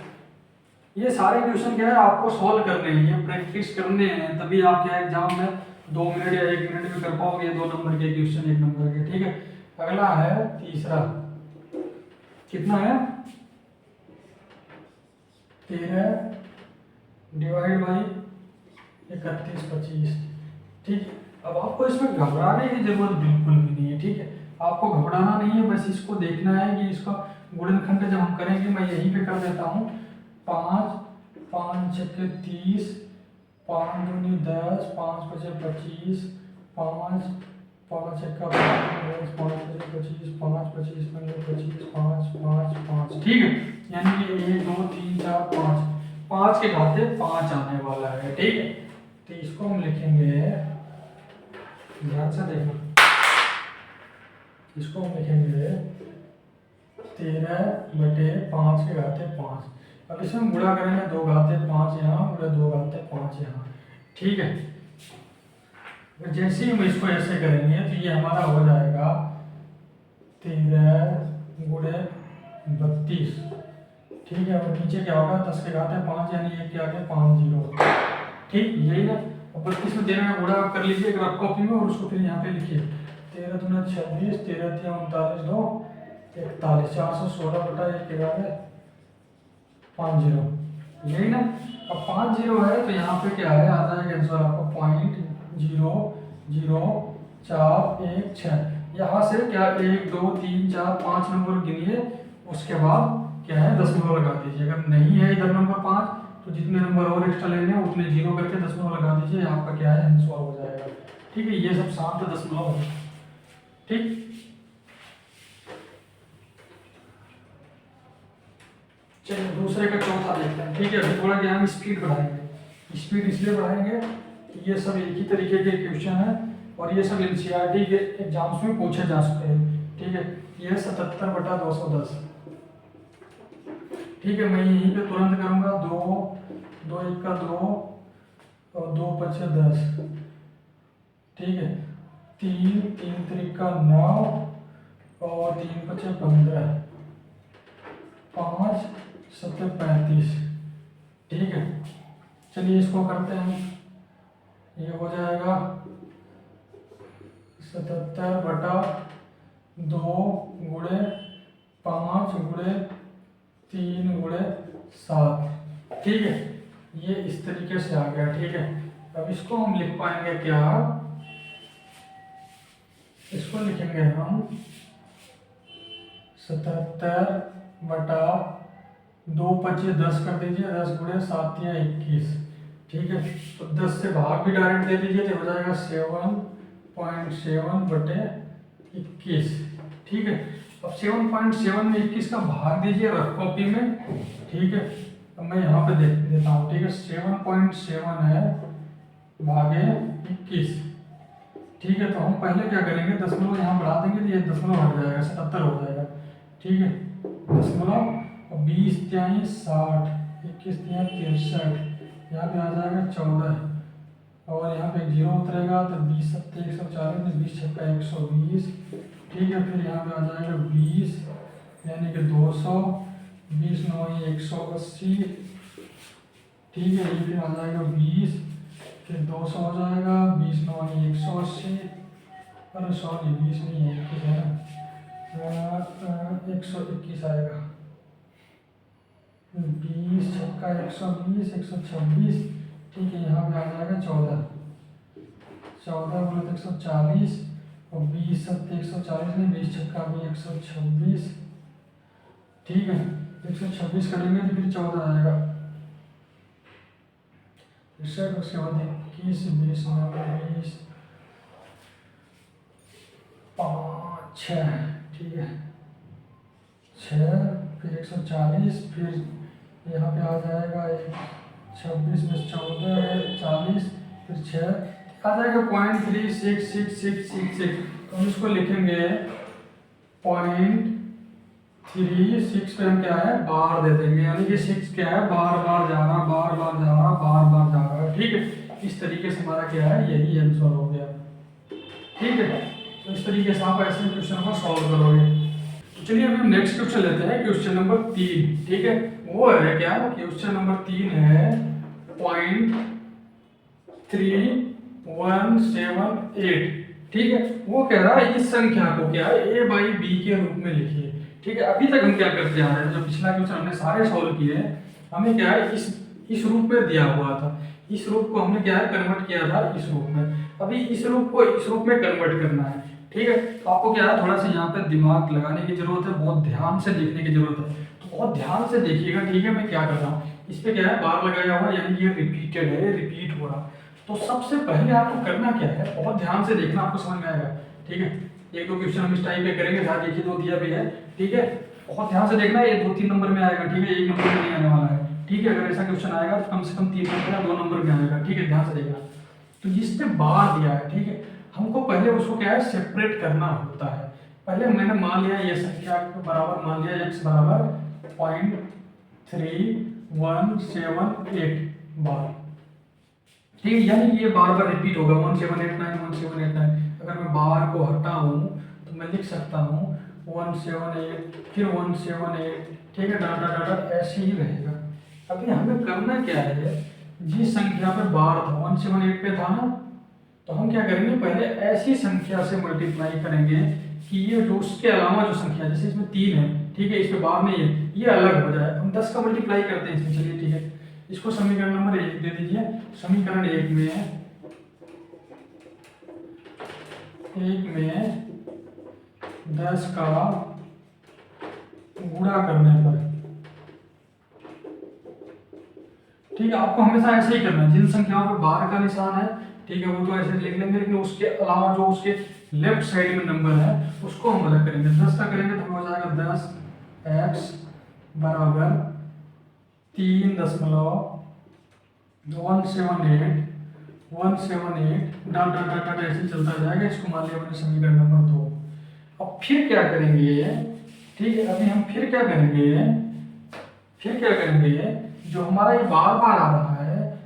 ये सारे क्वेश्चन क्या है आपको सॉल्व करने हैं, ये प्रैक्टिस करने हैं, तभी आप क्या एग्जाम में 2 मिनट या 1 मिनट में कर पाओगे 2 नंबर के क्वेश्चन 1 नंबर के, ठीक है। अगला है तीसरा, कितना है 13 डिवाइड बाई 31 25, ठीक। अब आपको इसमें घबराने की जरूरत बिल्कुल भी नहीं है, ठीक है, आपको घबराना नहीं है, बस इसको देखना है कि इसका गुणनखंड जब हम करेंगे, मैं यहीं पे कर देता हूँ, 5 5 छक्के 30, 5 दूनी 10, 5 पचे 25, 5 5 छक्का 5 5 पचे 25, 5 25 पंजे 25, 5 5 5, ठीक है। यानी कि 1 2 3 4 5, 5 के घाते 5 आने वाला है, ठीक है। तो इसको हम लिखेंगे, ध्यान से देखना, इसको हम लिखेंगे 13/5 के घाते 5। अब इसमें हम गुणा करेंगे 2 घाते 5 यहाँ, गुणा 2 घाते 5 यहाँ, ठीक है। जैसे ही हम इसको ऐसे करेंगे तो ये हमारा हो जाएगा 13 गुणे 32, ठीक है। और नीचे क्या होगा 10 के घाते 5, यानी 1 के आगे 5 जीरो, ठीक, यही ना। अब 32 में 13 का गुणा कर लीजिए एक रफ कॉपी में, और उसको फिर यहाँ पे लिखिए 13 दूना 26, 13 तिया 39 2 41, 416 बटा 1 के आगे 5 जीरो, यही ना। अब 5 जीरो है तो यहाँ पे क्या है, आ जाएगा आंसर आपका 0.00416। यहाँ से क्या 1 2 3 4 5 नंबर गिनिए, उसके बाद क्या है दशमलव लगा दीजिए। अगर नहीं है इधर नंबर 5 तो जितने नंबर और एक्स्ट्रा लेने हैं उतने जीरो करके दशमलव लगा दीजिए, आपका क्या है आंसर हो जाएगा। ठीक है, ये सब शांत दशमलव है। ठीक, चलिए दूसरे का चौथा देखते हैं। ठीक है, अभी थोड़ा क्या हम स्पीड बढ़ाएंगे। स्पीड इसलिए बढ़ाएंगे कि ये सब एक ही तरीके के क्वेश्चन है और ये सब एनसीईआरटी के एग्जाम्स में पूछे जा सकते हैं। ठीक है, ये 77/210। ठीक है, मैं यहीं पे तुरंत करूंगा। 2 2 1 का 2 और 2 5 10। ठीक है, 3 3 3 का 9 और 3 5 15, 5 7 35। ठीक है, चलिए इसको करते हैं। ये हो जाएगा 77/2 गुणे 5 गुणे 3 गुणे 7। ठीक है, ये इस तरीके से आ गया। ठीक है, अब इसको हम लिख पाएंगे क्या, इसको लिखेंगे हम 77/2 25 10 कर दीजिए, 10 गुणे 7 या 21। ठीक है, तो 10 से भाग भी डायरेक्ट दे दीजिए तो हो जाएगा 7.7/21। ठीक है, अब 7.7 में 21 का भाग दीजिए रफ कॉपी में। ठीक है, अब मैं यहाँ पे देख देता हूँ। ठीक है, 7.7 है भागे 21। ठीक है, तो हम पहले क्या करेंगे, दशमलव यहाँ बढ़ा देंगे तो ये दशमलव हट जाएगा, 77 हो जाएगा। ठीक है, दशमलव 20 तिहाई 60, 21 तिहाई 63, यहाँ पे आ जाएगा 14 और यहाँ पे 0 उतरेगा तो 20 7 140, 20 6 120। ठीक है, फिर यहाँ पे आ जाएगा 20 यानी कि 200, 20 9 180। ठीक है, ये फिर आ जाएगा 20, फिर 200 हो जाएगा, 20 9 180, अरे सॉरी 20 नहीं है 21 है ना, 121 आएगा। 20 छक्का 120, 126। ठीक है, यहाँ पे आ जाएगा 14 बोले 140 और 20 7 140 नहीं, 20 छक्का भी 126। ठीक है, 126 करेंगे तो फिर 14 आएगा। उसके बाद 21 20 20 5 6। ठीक है, 6 फिर 140, फिर यहाँ पे आ जाएगा 26 में 14 40, फिर 6 आ जाएगा 0.366666। तो हम इसको लिखेंगे 0.36 पे हम क्या है बार दे देंगे, यानी कि 6 क्या है बार बार जा रहा, बार बार जा रहा, बार बार जा रहा है। ठीक है, इस तरीके से हमारा क्या है यही आंसर हो गया। ठीक है, तो इस तरीके से आप ऐसे क्वेश्चन को सॉल्व करोगे। तो चलिए अभी हम नेक्स्ट क्वेश्चन लेते हैं, क्वेश्चन नंबर 3। ठीक है, वो है क्या, क्वेश्चन नंबर 3 है 0.3178। ठीक है, वो कह रहा है इस संख्या को क्या है a बाई बी के रूप में लिखिए। ठीक है, अभी तक हम क्या करते आ रहे हैं, जो पिछला क्वेश्चन हमने सारे सॉल्व किए हैं, हमें क्या है इस रूप में दिया हुआ था, इस रूप को हमने क्या है कन्वर्ट किया था इस रूप में। अभी इस रूप को इस रूप में कन्वर्ट करना है। ठीक है, तो आपको क्या है थोड़ा सा यहाँ पे दिमाग लगाने की जरूरत है, बहुत ध्यान से देखने की जरूरत है। तो बहुत ध्यान से देखिएगा। ठीक है, मैं क्या कर रहा हूँ, इस पे क्या है बार लगाया हुआ, यानी ये रिपीटेड है, रिपीट हो रहा। तो सबसे पहले आपको करना क्या है, बहुत ध्यान से देखना, आपको समझ में आएगा। ठीक है, एक दो क्वेश्चन हम इस टाइप पे करेंगे, ध्यान देखिए, 2 दिया भी है। ठीक है, बहुत ध्यान से देखना, ये 2-3 नंबर में आएगा। ठीक है, 1 नंबर में नहीं आने वाला है। ठीक है, अगर ऐसा क्वेश्चन आएगा तो कम से कम 3 नंबर या 2 नंबर में आएगा। ठीक है, ध्यान से देखना। तो जिसने बार दिया है, ठीक है, हमको पहले उसको क्या है सेपरेट करना होता है। पहले मैंने मान लिया ये संख्या के बराबर मान लिया x बराबर 0.3178 बार। ठीक है, यानी कि ये बार बार रिपीट होगा 1789 अगर मैं बार को हटाऊं तो मैं लिख सकता हूँ 178 फिर 178। ठीक है, डाटा डाटा ऐसे ही रहेगा। अभी हमें करना क्या है, जिस संख्या पे बार था 178 पे था ना, तो हम क्या करेंगे पहले ऐसी संख्या से मल्टीप्लाई करेंगे कि ये जो उसके अलावा जो संख्या, जैसे इसमें 3 है, ठीक है, इस पे बार नहीं है, ये अलग हो जाए। हम 10 का मल्टीप्लाई करते हैं इसमें। चलिए ठीक है, इसको समीकरण नंबर 1 दे दीजिए। समीकरण 1 में 10 का गुणा करने पर, ठीक है, आपको हमेशा ऐसे ही करना है। जिन संख्याओं पे बाहर का निशान है, ठीक है, वो तो ऐसे लिख लेंगे, लेकिन उसके अलावा जो उसके लेफ्ट साइड में नंबर है उसको हम अलग करेंगे। 10 का करेंगे तो हो जाएगा 10x बराबर 3.178 डॉट डॉट डॉट डॉट ऐसे चलता जाएगा। इसको मान लिया मैंने समीकरण नंबर 2। अब फिर क्या करेंगे, ठीक है, अभी हम फिर क्या करेंगे, जो हमारा ये बार बार आ रहा है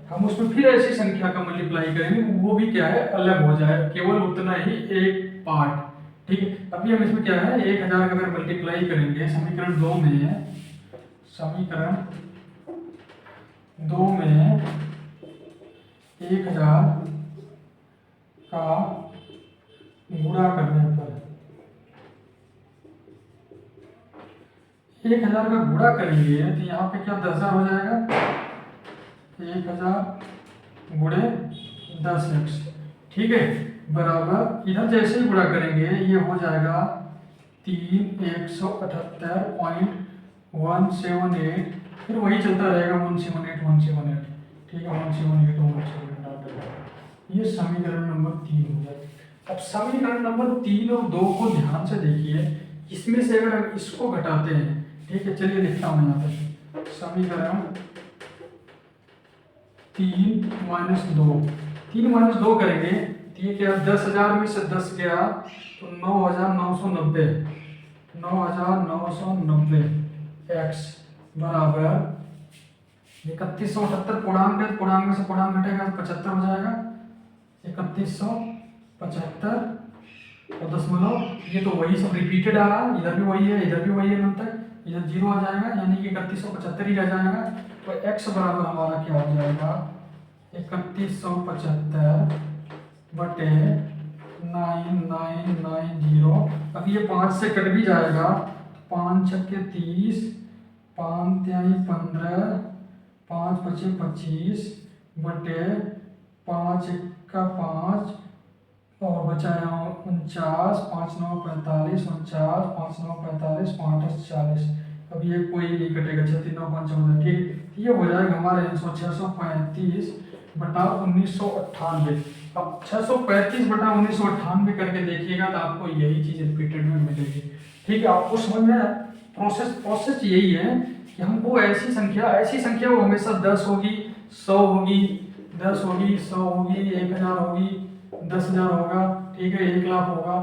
हम उसमें फिर ऐसी संख्या का मल्टीप्लाई करेंगे, वो भी क्या है, अलग हो जाए, केवल उतना ही एक पार्ट। ठीक है, अभी हम इसमें क्या है 1000 का अगर मल्टीप्लाई करेंगे समीकरण 2 में 1000 का गुणा करने पर, 1000 का गुणा करेंगे तो यहाँ पे क्या 10,000 हो जाएगा, 1000 गुणे 10x, ठीक है, बराबर इधर जैसे ही गुणा करेंगे ये हो जाएगा 178.178, फिर वही चलता रहेगा 178, ठीक है, 178 ये समीकरण नंबर 3 हो जाएगा। अब समीकरण नंबर 3 और 2 को ध्यान से देखिए, इसमें से अगर हम इसको घटाते हैं, ठीक है, चलिए लिखता हूं यहाँ पे समीकरण 3 - 2 करेंगे तो ये क्या 10,000 में से 10 गया तो 9,990 x बराबर 3178 पूर्णांक है, पूर्णांक में से पूर्णांक घटेगा तो 75 हो जाएगा, 3175 और दशमलव, ये तो वही सब रिपीटेड आ रहा है, इधर भी वही है, इधर भी वही है, अंतर इधर 0 आ जाएगा, यानी कि 3175 ही रह जाएगा। तो x बराबर हमारा क्या हो जाएगा 3175 बटे 9990। अब ये 5 से कट भी जाएगा, 5 छक्के 30, 5 त्याई 15, 5 पचे 25 बटे 5 का 5 और बचाया 49, 5 9 45, 49, 5 9 45, 5 8 40। अब ये कोई नहीं कटेगा, 36 9 5 14, ठीक, ये हो जाएगा हमारे 635 बटा 1998। अब 635 बटा 1998 करके देखिएगा तो आपको यही चीज रिपीटेड में मिलेगी। ठीक है, आपको समझ में प्रोसेस यही है कि हमको ऐसी संख्या वो हमेशा 10 होगी, 100 होगी, 10 होगी, 100 होगी, 1000 होगी, 10,000 होगा, ठीक है, 1,00,000 होगा,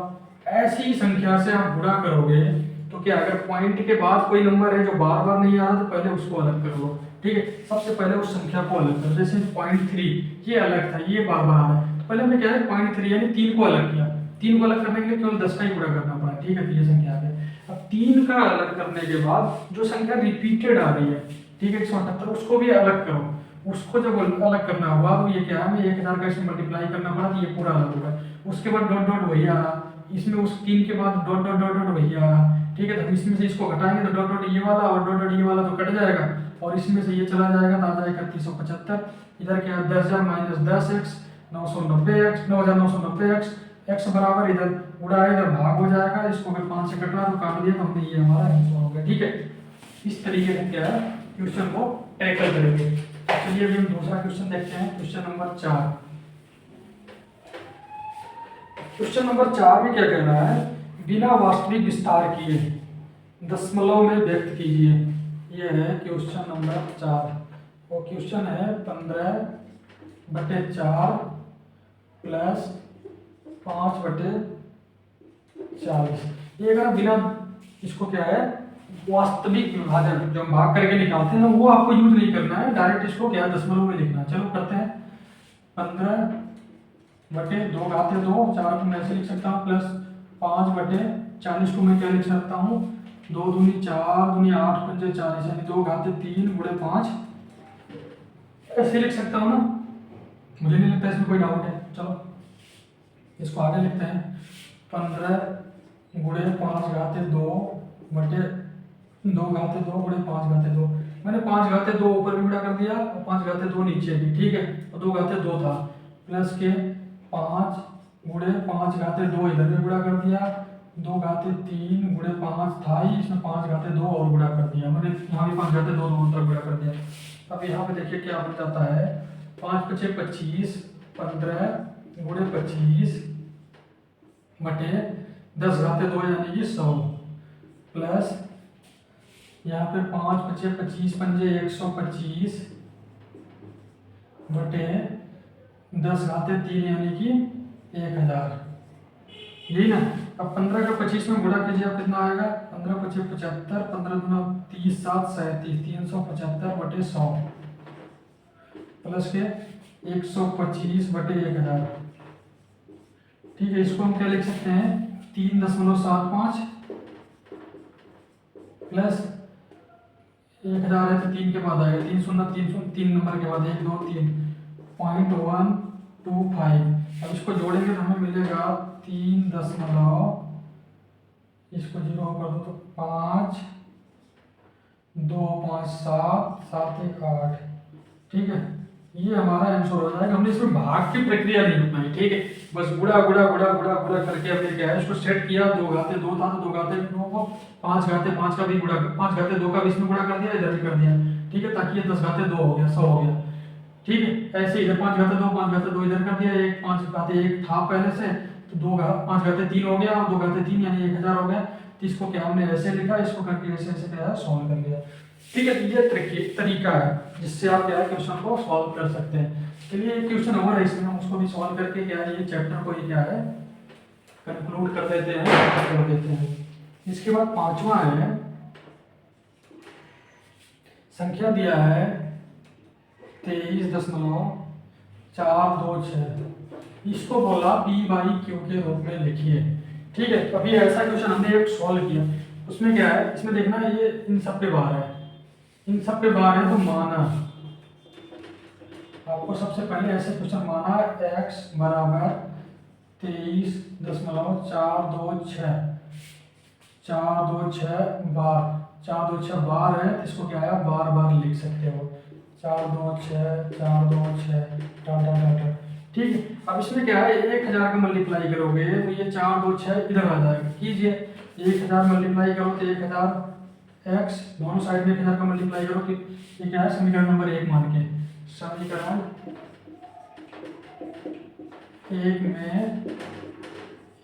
ऐसी संख्या से आप गुणा करोगे तो क्या, अगर पॉइंट के बाद कोई नंबर है जो बार बार नहीं आ रहा तो पहले उसको अलग कर लो। ठीक है, सबसे पहले उस संख्या को अलग करो। जैसे 0.3 ये अलग था, ये बार बार आ रहा है, तो पहले हमने क्या है 0.3 यानी 3 को अलग किया। 3 को अलग करने के लिए केवल 10 का ही गुणा करना पड़ा, ठीक है, तो ये संख्या आ गई। अब 3 का अलग करने के बाद जो संख्या रिपीटेड आ रही है, ठीक है, 178, उसको भी अलग करो। उसको जब अलग करना होगा तो ये क्या है, हमें 1000 का इसमें मल्टीप्लाई करना पड़ा तो ये पूरा अलग होगा। उसके बाद डॉट डॉट वही आ रहा, इसमें उस 3 के बाद डॉट डॉट डॉट डॉट वही आ रहा, ठीक है, तो इसमें से इसको घटाएंगे तो डॉट डॉट ये वाला और डॉट डॉट ये वाला तो कट जाएगा और इसमें से ये चला जाएगा तो आ जाएगा 3175। इधर क्या है 10,000 minus 10x 990x 9,990x, x बराबर इधर उड़ा है, इधर भाग हो जाएगा, इसको अगर 5 से कटवा तो काट दिया तो हमने ये हमारा आंसर हो गया। ठीक है, इस तरीके से क्या है क्वेश्चन को टैकल करेंगे। चलिए अभी हम दूसरा क्वेश्चन देखते हैं, क्वेश्चन नंबर 4। क्वेश्चन नंबर 4 में क्या कहना है, बिना वास्तविक विस्तार किए दशमलव में व्यक्त कीजिए। ये है क्वेश्चन नंबर 4 और क्वेश्चन है 15/4 प्लस 5/40। ये अगर बिना इसको क्या है वास्तविक विभाजन जो हम भाग करके निकालते हैं ना, वो आपको यूज नहीं करना है, डायरेक्ट इसको क्या दशमलव में लिखना है। चलो करते हैं 15/2 घाते 2, 4 को मैं ऐसे लिख सकता हूँ, प्लस 5/40 को मैं क्या लिख सकता हूँ 2 दूनी 4 दूनी 8 पंजे 40 यानी 2 घाते 3 गुणे 5 ऐसे लिख सकता हूँ ना, मुझे नहीं लगता इसमें कोई डाउट है। चलो इसको आगे लिखते हैं 15 गुणे 5 घाते 2 बटे 2 घाते 2 गुणे 5 घाते 2। मैंने 5 घाते 2 ऊपर भी गुणा कर दिया और 5 घाते 2 नीचे भी, ठीक है, और 2 घाते 2 था, प्लस के 5 गुणे 5 घाते 2 इधर भी गुणा कर दिया, 2 घाते 3 गुणे 5 था ही, इसमें 5 घाते 2 और गुणा कर दिया, मैंने यहाँ भी 5 घाते 2 दोनों तरफ गुणा कर दिया। अब यहाँ पे देखिए क्या बन जाता है, 5 पचे 25, 15 गुणे 25 बटे 10 घाते 2 यानी कि 100, प्लस यहाँ पे 5 पचे 25 पंजे 125 बटे 10 घाते 3 यानी कि 1000, यही ना। अब 15 का 25 में गुणा कीजिए, आप कितना आएगा, 15 पचे 75, 15 दूना 30, 7 37, 375 बटे 100, प्लस के 125 बटे 1000, ठीक है। इसको हम क्या लिख सकते हैं, 3.75 प्लस 1000 है तो 3 के बाद आएगा, 3 शून्य 3 नंबर के बाद 1 2 3 0.125। अब इसको जोड़ेंगे तो हमें मिलेगा 3 दशमलव, इसको 0 कर दो तो 5 2 5 7 7 1 8, ठीक है, ये हमारा आंसर हो जाएगा। हमने इसमें भाग की प्रक्रिया नहीं अपनाई, ठीक है, बस गुड़ा गुड़ा गुड़ा गुड़ा गुड़ा करके हमने क्या है इसको सेट किया। 2 घाते 2 था तो 2 घाते 2 को 5 घाते 5 का भी गुड़ा, 5 घाते 2 का भी इसमें गुड़ा कर दिया, इधर भी कर दिया, ठीक है, ताकि ये 10 घाते 2 हो गया, 100 हो गया, ठीक है। ऐसे इधर 5 घाते 2 5 घाते 2 इधर कर दिया, एक 5 घाते 1 था पहले से, तो 5 घाते 3 हो गया और 2 घाते 3 यानी 1000 हो गया। तो इसको क्या हमने ऐसे लिखा, इसको करके ऐसे ऐसे क्या है सॉल्व कर लिया, ठीक है। ये तरीका है जिससे आप क्या है क्वेश्चन को सॉल्व कर सकते हैं। चलिए एक क्वेश्चन और है, इसमें हम उसको भी सॉल्व करके क्या है ये चैप्टर को ही क्या है कंक्लूड कर देते हैं, कर देते हैं। इसके बाद 5वां है, संख्या दिया है 23.426, इसको बोला P/Q के रूप में लिखिए, ठीक है। अभी ऐसा क्वेश्चन हमने एक सॉल्व किया, उसमें क्या है, इसमें देखना है ये इन सब पे बार है, इन सब पे बार है, तो माना आपको सबसे पहले ऐसे क्वेश्चन माना x बराबर 23.426 बार, 426 बार है, इसको क्या है बार बार लिख सकते हो, 426 426 डॉट डॉट डॉट, ठीक है। अब इसमें क्या है 1000 का मल्टीप्लाई करोगे तो ये 426 इधर आ जाएगा, कीजिए 1000 मल्टीप्लाई करो तो 1000 x, दोनों साइड में 1000 का मल्टीप्लाई करो कि ये क्या है समीकरण नंबर 1 मान के, समीकरण 1 में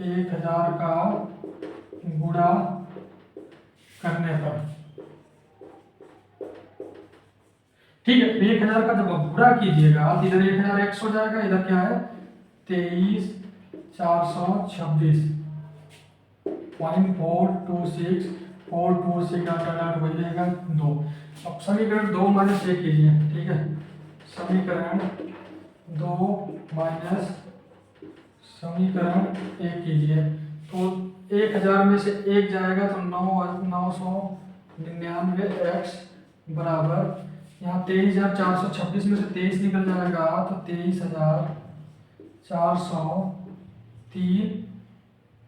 1000 का गुणा करने पर, ठीक है, 1000 का जब आप गुणा कीजिएगा तो इधर 1000 x हो जाएगा, इधर क्या है 23,426.426 426 डाट वही रहेगा 2। अब समीकरण 2 माइनस 1 कीजिए, ठीक है, समीकरण 2 माइनस समीकरण 1 कीजिए, तो 1000 में से 1 जाएगा तो 999 x बराबर, यहाँ 23,426 में से 23 निकल जाएगा तो 23,403,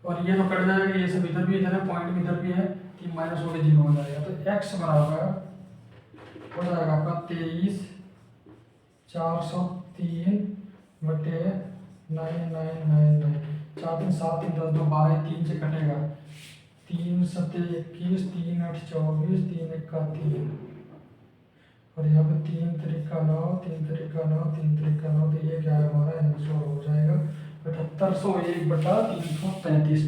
और ये तो कट जाएगा, ये सब इधर भी इधर है, पॉइंट भी इधर भी है, 3 माइनस हो गया 0 हो जाएगा, तो x बराबर हो जाएगा आपका 23,403 बटे 9999, 4 3 7 3 10 2 12 3 से कटेगा, 3 7 21 3 8 24 3 1 का 3, और यहाँ पे 3 3 9 3 3 9 3 3 9, तो ये क्या है हमारा आंसर हो जाएगा 7801/333।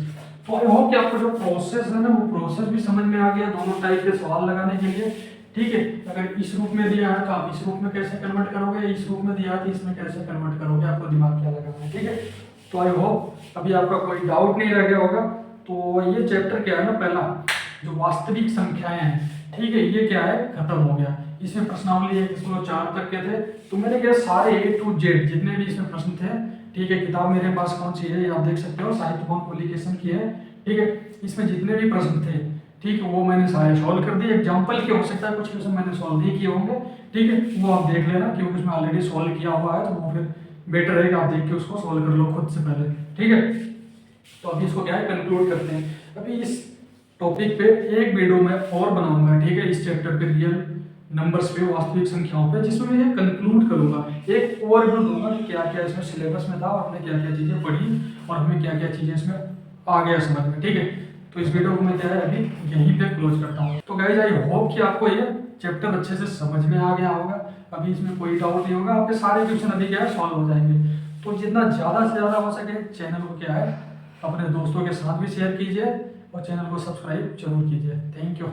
तो आई होप कि आपको जो प्रोसेस है ना वो प्रोसेस भी समझ में आ गया दोनों टाइप के सवाल लगाने के लिए, ठीक है। अगर इस रूप में दिया है तो आप इस रूप में कैसे कन्वर्ट करोगे, इस रूप में दिया है तो इसमें कैसे कन्वर्ट करोगे, आपको दिमाग क्या लगाना है, ठीक है। तो आई होप अभी आपका कोई डाउट नहीं रह गया होगा। तो ये चैप्टर क्या है ना, पहला जो वास्तविक संख्याएं हैं, ठीक है, ये क्या है खत्म हो गया। इसमें प्रश्नावली 1.4 तक के थे, तो मैंने क्या सारे A to Z जितने भी इसमें प्रश्न थे, ठीक है, किताब मेरे पास कौन सी है ये आप देख सकते हो, साहित्य भवन पब्लिकेशन की है, ठीक है। इसमें जितने भी प्रश्न थे, ठीक है, वो मैंने सारे सॉल्व कर दिए। एग्जाम्पल के हो सकता है कुछ क्वेश्चन मैंने सॉल्व नहीं किए होंगे, ठीक है, वो आप देख लेना, क्योंकि उसमें ऑलरेडी सॉल्व किया हुआ है, तो वो फिर बेटर है कि आप देख के उसको सॉल्व कर लो खुद से पहले, ठीक है। तो अभी इसको क्या है कंक्लूड करते हैं। अभी इस टॉपिक पे एक वीडियो में और बनाऊंगा, ठीक है, इस चैप्टर पे रियल नंबर्स पे, वास्तविक संख्याओं पे, जिसमें मैं कंक्लूड करूंगा, एक ओवरव्यू दूंगा कि क्या क्या इसमें सिलेबस में था और हमने क्या क्या चीज़ें पढ़ी और हमें क्या क्या चीज़ें इसमें आ गया समझ में। ठीक है, तो इस वीडियो को मैं क्या है अभी यहीं पे क्लोज करता हूँ। तो गाइस आई होप कि आपको ये चैप्टर अच्छे से समझ में आ गया होगा, अभी इसमें कोई डाउट नहीं होगा, आपके सारे क्वेश्चन अभी क्या है सॉल्व हो जाएंगे। तो जितना ज़्यादा से ज़्यादा हो सके चैनल को क्या है अपने दोस्तों के साथ भी शेयर कीजिए और चैनल को सब्सक्राइब जरूर कीजिए। Thank you.